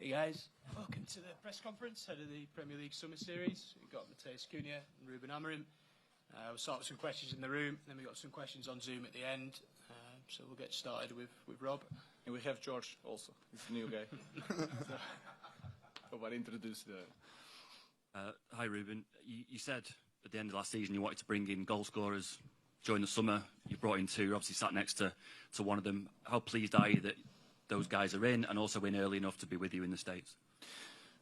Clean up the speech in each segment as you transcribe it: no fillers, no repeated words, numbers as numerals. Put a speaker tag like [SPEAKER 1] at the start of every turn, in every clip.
[SPEAKER 1] Hey guys, welcome to the press conference ahead of the Premier League Summer Series. We've got Matthias Cunha and Ruben Amorim. We'll start with some questions in the room, then we've got some questions on Zoom at the end. So we'll get started with Rob.
[SPEAKER 2] And we have George also. He's a new guy. So I'll introduce the...
[SPEAKER 3] Hi Ruben, you said at the end of last season you wanted to bring in goal scorers during the summer. You brought in two, you're obviously sat next to one of them. How pleased are you that those guys are in and also in early enough to be with you in the States?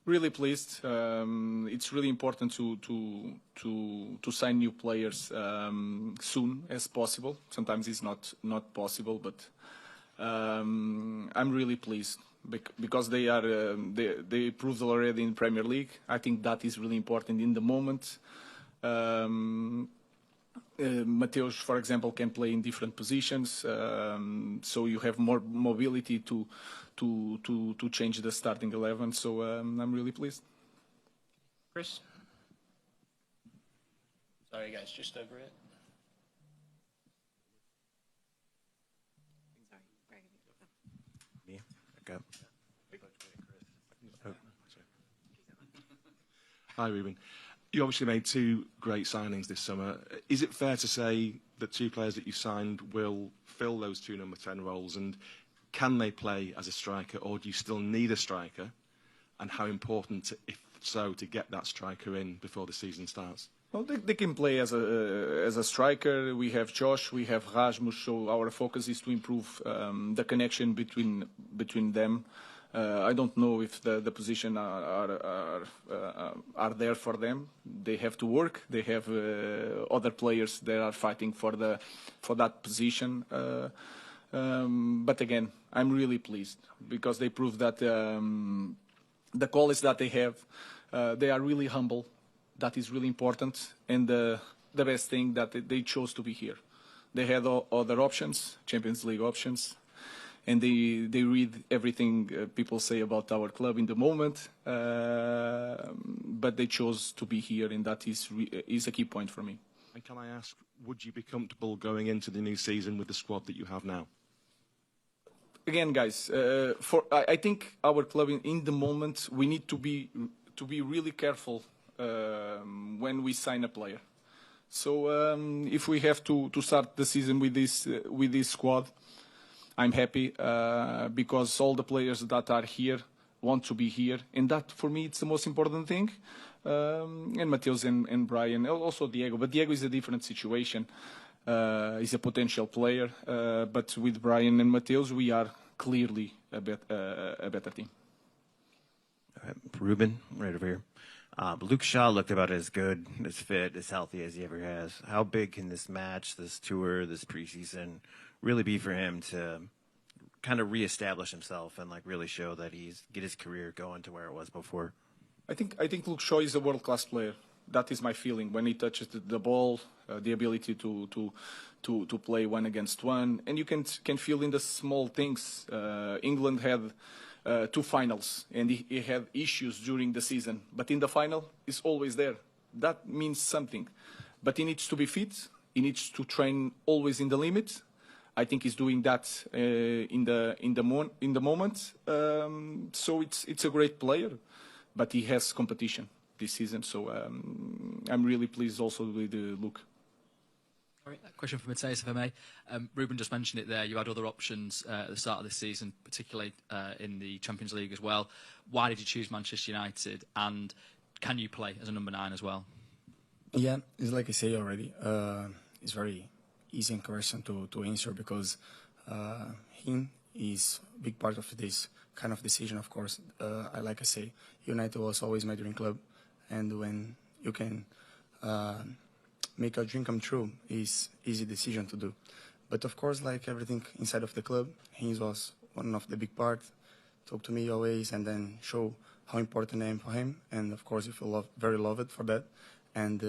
[SPEAKER 2] Really pleased. It's really important to sign new players soon as possible. Sometimes it's not possible, but I'm really pleased because they proved already in Premier League. I think that is really important in the moment. Matheus, for example, can play in different positions, so you have more mobility to change the starting 11. So I'm really pleased.
[SPEAKER 1] Chris? Sorry guys, just over it.
[SPEAKER 4] Me? Okay. Oh. Hi, Ruben. You obviously made two great signings this summer. Is it fair to say that two players that you signed will fill those two number 10 roles, and can they play as a striker, or do you still need a striker? And how important, if so, to get that striker in before the season starts?
[SPEAKER 2] Well, they can play as a striker. We have Josh, we have Rasmus, so our focus is to improve the connection between them. I don't know if the position are there for them. They have to work. They have other players that are fighting for that position. But again, I'm really pleased because they prove that the qualities that they have, they are really humble. That is really important. And the best thing that they chose to be here. They had other options, Champions League options. And they read everything people say about our club in the moment, but they chose to be here, and that is a key point for me.
[SPEAKER 4] And can I ask, would you be comfortable going into the new season with the squad that you have now?
[SPEAKER 2] Again, guys, I think our club in the moment we need to be really careful when we sign a player. So if we have to start the season with this squad, I'm happy because all the players that are here want to be here, and that for me it's the most important thing. And Matheus and Brian, also Diego, but Diego is a different situation. He's a potential player, but with Brian and Matheus we are clearly a better team.
[SPEAKER 5] Ruben, right over here. Luke Shaw looked about as good, as fit, as healthy as he ever has. How big can this match, this tour, this preseason really be for him to kind of reestablish himself and like really show that get his career going to where it was before?
[SPEAKER 2] I think Luke Shaw is a world-class player. That is my feeling when he touches the ball, the ability to play 1 against 1, and you can feel in the small things. England had 2 finals, and he had issues during the season, but in the final, he's always there. That means something. But he needs to be fit. He needs to train always in the limit. I think he's doing that in the moment. So it's a great player, but he has competition this season. So I'm really pleased also with Luke.
[SPEAKER 6] All right, a question for Matthias, if I may. Ruben just mentioned it there. You had other options at the start of this season, particularly in the Champions League as well. Why did you choose Manchester United? And can you play as a number 9 as well?
[SPEAKER 7] Yeah, it's like I say already. It's very easy question to answer because him is a big part of this kind of decision, of course. Like I say, United was always my dream club, and when you can make a dream come true, is easy decision to do. But of course, like everything inside of the club, he was one of the big part. Talk to me always, and then show how important I am for him. And of course, you feel very loved for that. And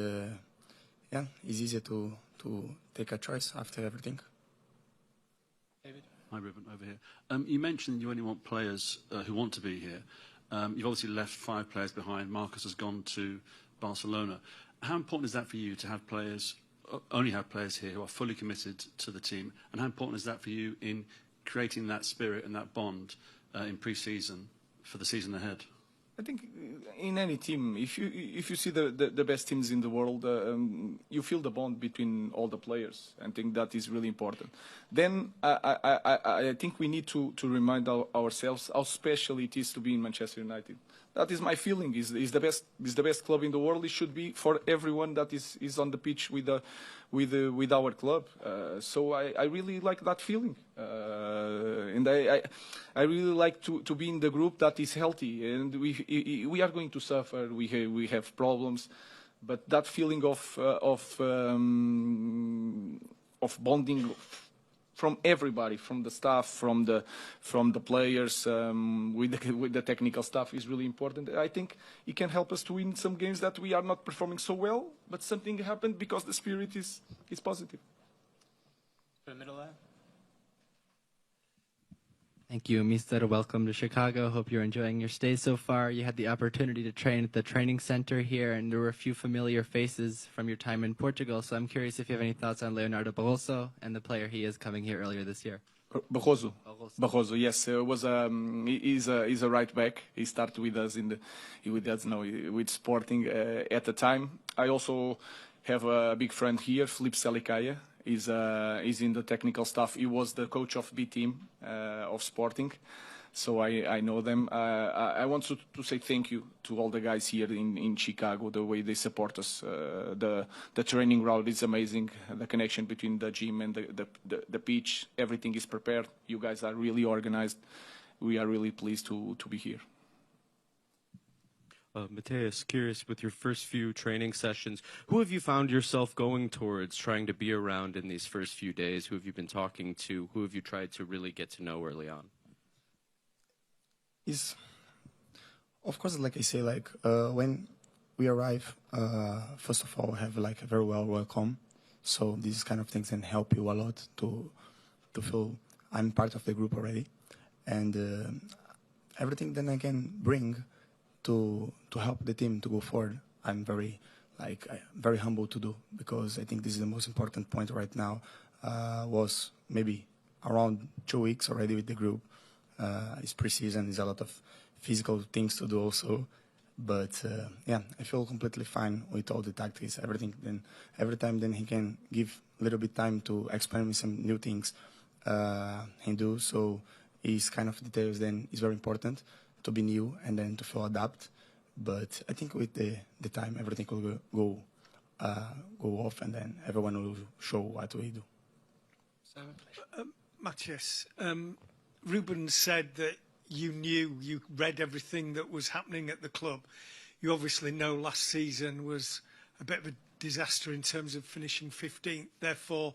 [SPEAKER 7] yeah, it's easy to take a choice after everything.
[SPEAKER 1] David?
[SPEAKER 8] Hi, Ruben, over here. You mentioned you only want players who want to be here. You've obviously left 5 players behind. Marcus has gone to Barcelona. How important is that for you to have players, only have players here who are fully committed to the team? And how important is that for you in creating that spirit and that bond in pre-season for the season ahead?
[SPEAKER 2] I think in any team, if you see the best teams in the world, you feel the bond between all the players. I think that is really important. Then I think we need to remind ourselves how special it is to be in Manchester United. That is my feeling. Is the best club in the world. It should be for everyone that is on the pitch with our club. So I really like that feeling, and I really like to be in the group that is healthy. And we are going to suffer. We have problems, but that feeling of bonding from everybody, from the staff, from the players, with the technical staff is really important. I think it can help us to win some games that we are not performing so well, but something happened because the spirit is positive.
[SPEAKER 1] In the middle there.
[SPEAKER 9] Thank you, Mr. Welcome to Chicago. Hope you're enjoying your stay so far. You had the opportunity to train at the training center here, and there were a few familiar faces from your time in Portugal. So I'm curious if you have any thoughts on Leonardo Barroso and the player he is coming here earlier this year.
[SPEAKER 2] Barroso, yes, he's a right back. He started with us with Sporting at the time. I also have a big friend here, Felipe Salicaya. He's in the technical staff. He was the coach of B team of Sporting, so I know them. I want to say thank you to all the guys here in Chicago. The way they support us, the training route is amazing. The connection between the gym and the pitch, everything is prepared. You guys are really organized. We are really pleased to be here.
[SPEAKER 10] Matthias, curious, with your first few training sessions, who have you found yourself going towards, trying to be around in these first few days? Who have you been talking to? Who have you tried to really get to know early on?
[SPEAKER 7] Of course, like I say, when we arrive, first of all, have a very well welcome. So these kind of things can help you a lot to feel I'm part of the group already, and everything then I can bring to help the team to go forward. I'm very humble to do, because I think this is the most important point right now. Was maybe around 2 weeks already with the group. It's pre-season, there's a lot of physical things to do also, but yeah, I feel completely fine with all the tactics, everything. Then every time then he can give a little bit time to explain me some new things he do. So his kind of details then is very important to be new and then to feel adapt. But I think with the time, everything will go off, and then everyone will show what we do.
[SPEAKER 11] Matthias, Ruben said that you read everything that was happening at the club. You obviously know last season was a bit of a disaster in terms of finishing 15th. Therefore,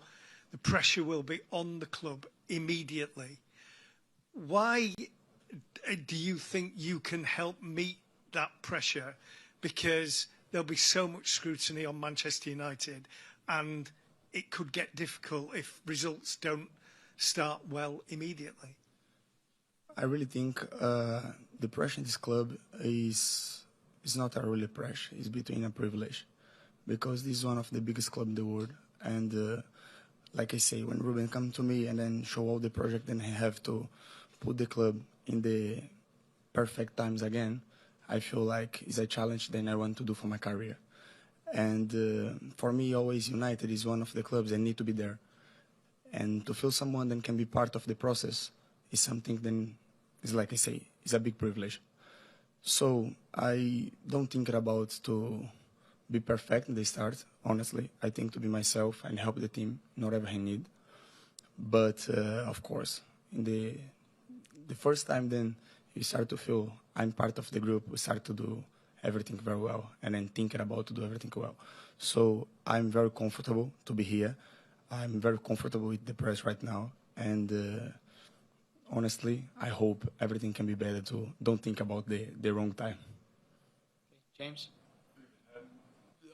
[SPEAKER 11] the pressure will be on the club immediately. Why do you think you can help meet that pressure? Because there'll be so much scrutiny on Manchester United, and it could get difficult if results don't start well immediately.
[SPEAKER 7] I really think the pressure in this club is not a really pressure. It's between a privilege, because this is one of the biggest clubs in the world. And like I say, when Ruben come to me and then show all the project, then I have to put the club in the perfect times again, I feel like it's a challenge that I want to do for my career. And for me, always United is one of the clubs that need to be there. And to feel someone that can be part of the process is something then, is like I say, is a big privilege. So I don't think about to be perfect in the start, honestly. I think to be myself and help the team in whatever I need. But of course, in the first time then you start to feel I'm part of the group, we start to do everything very well, and then thinking about to do everything well. So I'm very comfortable to be here. I'm very comfortable with the press right now, and honestly, I hope everything can be better too. Don't think about the wrong time.
[SPEAKER 1] James?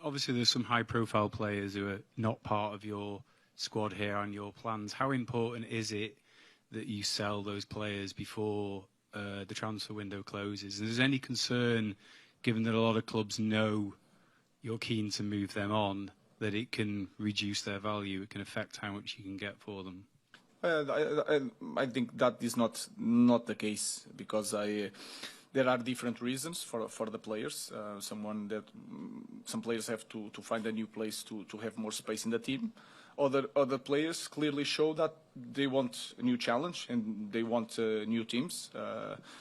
[SPEAKER 12] Obviously, there's some high-profile players who are not part of your squad here and your plans. How important is it that you sell those players before the transfer window closes? And is there any concern, given that a lot of clubs know you're keen to move them on, that it can reduce their value, it can affect how much you can get for them?
[SPEAKER 2] I think that is not the case, because There are different reasons for the players. Some players have to find a new place to have more space in the team. Other players clearly show that they want a new challenge and they want new teams.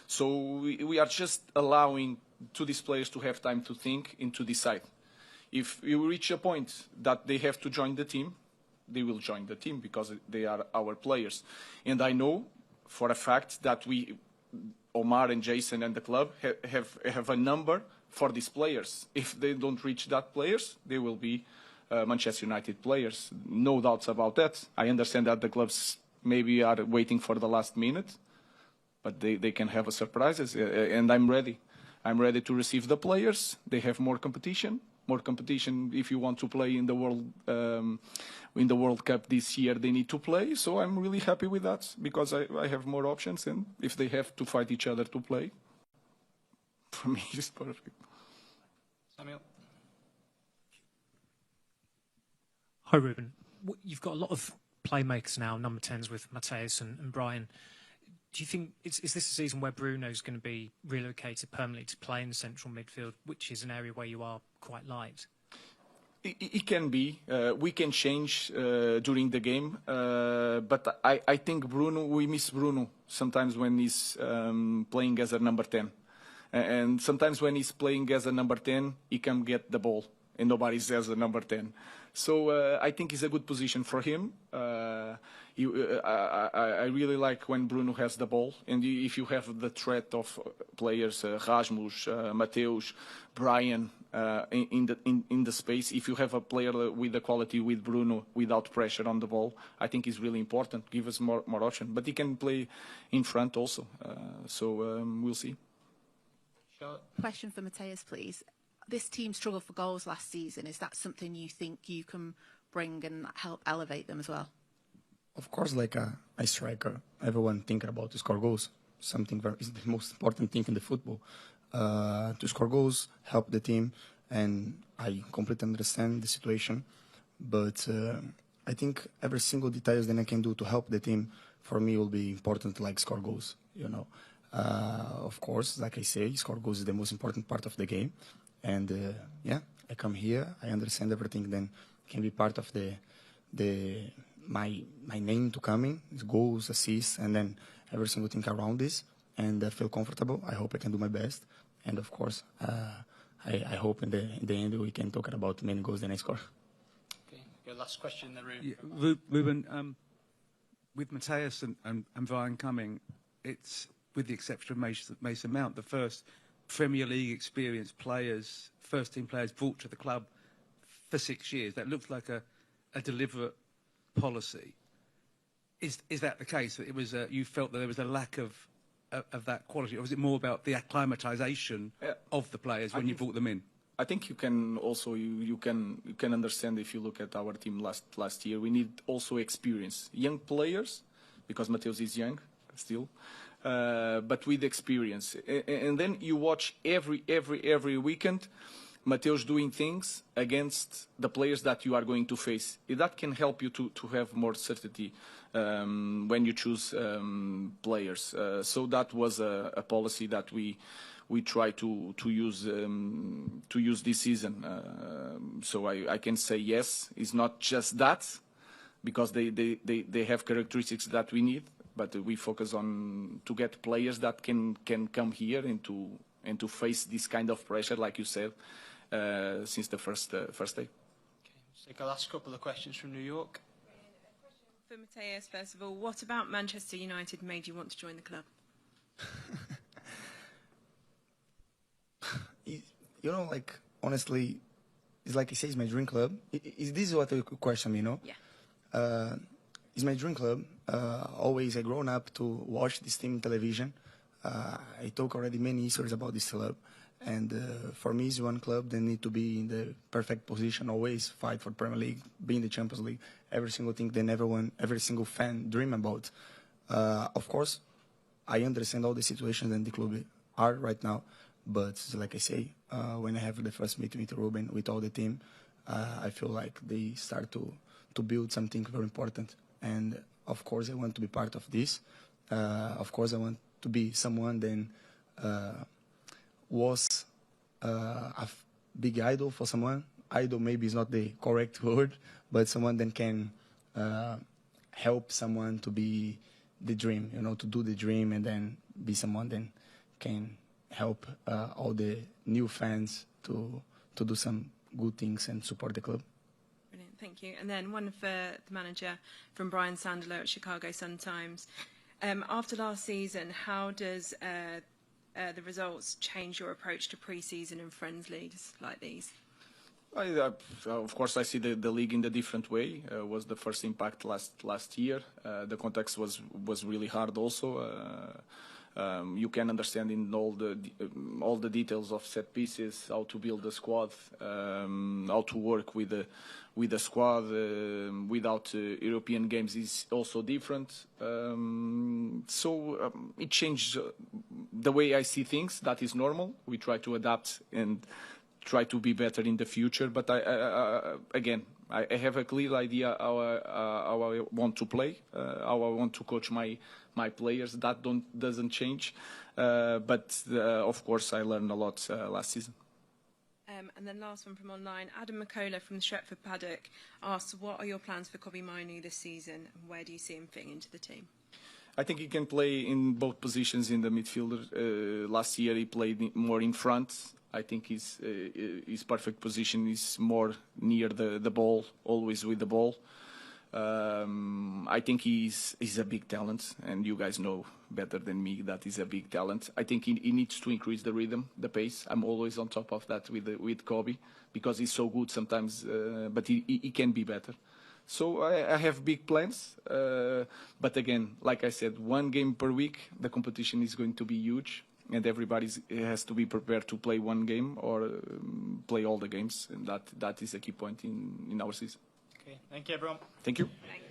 [SPEAKER 2] So we are just allowing to these players to have time to think and to decide. If you reach a point that they have to join the team, they will join the team because they are our players. And I know for a fact that Omar and Jason and the club have a number for these players. If they don't reach that players, they will be Manchester United players. No doubts about that. I understand that the clubs maybe are waiting for the last minute, but they can have a surprises. And I'm ready. I'm ready to receive the players. They have more competition. More competition. If you want to play in the World Cup this year, they need to play. So I'm really happy with that because I have more options, and if they have to fight each other to play, for me it's perfect.
[SPEAKER 1] Samuel.
[SPEAKER 13] Hi, Ruben. You've got a lot of playmakers now, number 10s with Matthias and Brian. Do you think, is this a season where Bruno's going to be relocated permanently to play in the central midfield, which is an area where you are quite light?
[SPEAKER 2] It can be. We can change during the game. But I think we miss Bruno sometimes when he's playing as a number 10. And sometimes when he's playing as a number 10, he can get the ball. And nobody says a number 10. So I think it's a good position for him. I really like when Bruno has the ball, and if you have the threat of players, Rasmus, Mateus, Brian, in the space, if you have a player with the quality with Bruno without pressure on the ball, I think it's really important. Give us more option, but he can play in front also. So we'll see.
[SPEAKER 14] Question for Matthias, please. This team struggled for goals last season. Is that something you think you can bring and help elevate them as well?
[SPEAKER 7] Of course, like a striker, everyone thinking about to score goals. Something is the most important thing in the football. To score goals, help the team, and I completely understand the situation. But I think every single details that I can do to help the team, for me, will be important, like score goals. You know, of course, like I say, score goals is the most important part of the game. And yeah, I come here, I understand everything. Then can be part of my name to coming, goals, assists, and then every single thing around this. And I feel comfortable. I hope I can do my best. And of course, I hope in the end we can talk about many goals than I score.
[SPEAKER 1] Okay, your last question in the room.
[SPEAKER 15] Yeah, Ruben, with Matthias and Brian coming, it's with the exception of Mason Mount, the first Premier League experienced players, first team players brought to the club for 6 years. That looks like a deliberate policy. Is that the case? That it was you felt that there was a lack of that quality, or was it more about the acclimatization of the players when you brought them in?
[SPEAKER 2] I think you can also you can understand if you look at our team last year. We need also experience, young players, because Mateus is young still, but with experience. And then you watch every weekend Mateus doing things against the players that you are going to face. That can help you to have more certainty when you choose players. So that was a policy that we try to use this season. So I can say yes. It's not just that, because they have characteristics that we need, but we focus on to get players that can come here and to face this kind of pressure, like you said, since the first day.
[SPEAKER 1] Okay, let's take our last couple of questions from New York.
[SPEAKER 16] For Matthias, first of all, what about Manchester United made you want to join the club?
[SPEAKER 7] You know, like, honestly, it's like he says, my dream club. Is this what the question, you know?
[SPEAKER 16] Yeah.
[SPEAKER 7] It's my dream club. Always I grown up to watch this team on television. I talk already many stories about this club. And for me, it's one club that need to be in the perfect position, always fight for Premier League, be in the Champions League, every single thing that every single fan dream about. Of course, I understand all the situations that the club are right now, but like I say, when I have the first meeting with Ruben, with all the team, I feel like they start to build something very important. And of course, I want to be part of this. Of course, I want to be someone then was a big idol for someone. Idol maybe is not the correct word, but someone that can help someone to be the dream, to do the dream, and then be someone that can help all the new fans to do some good things and support the club.
[SPEAKER 16] Brilliant, thank you. And then one for the manager from Brian Sandler at Chicago Sun-Times. After last season, how does the results change your approach to pre-season and friends leagues like these?
[SPEAKER 2] Of course, I see the league in a different way. Was the first impact last year. The context was really hard also. You can understand in all the details of set pieces, how to build a squad, how to work with the squad without European games is also different. So it changed the way I see things. That is normal. We try to adapt and try to be better in the future. But again, I have a clear idea how I want to play, how I want to coach my players. That doesn't change. But of course, I learned a lot last season.
[SPEAKER 16] And then last one from online, Adam McCullough from the Stretford Paddock asks, what are your plans for Kobbie Mainoo this season, and where do you see him fitting into the team?
[SPEAKER 2] I think he can play in both positions in the midfielder. Last year he played more in front. I think his perfect position is more near the ball, always with the ball. I think he's a big talent, and you guys know better than me that he's a big talent. I think he needs to increase the rhythm, the pace. I'm always on top of that with Kobbie, because he's so good sometimes, but he can be better. So I have big plans, but again, like I said, one game per week, the competition is going to be huge, and everybody has to be prepared to play one game or play all the games, and that is a key point in our season.
[SPEAKER 1] Okay, thank you everyone.
[SPEAKER 2] Thank you.
[SPEAKER 16] Thank you.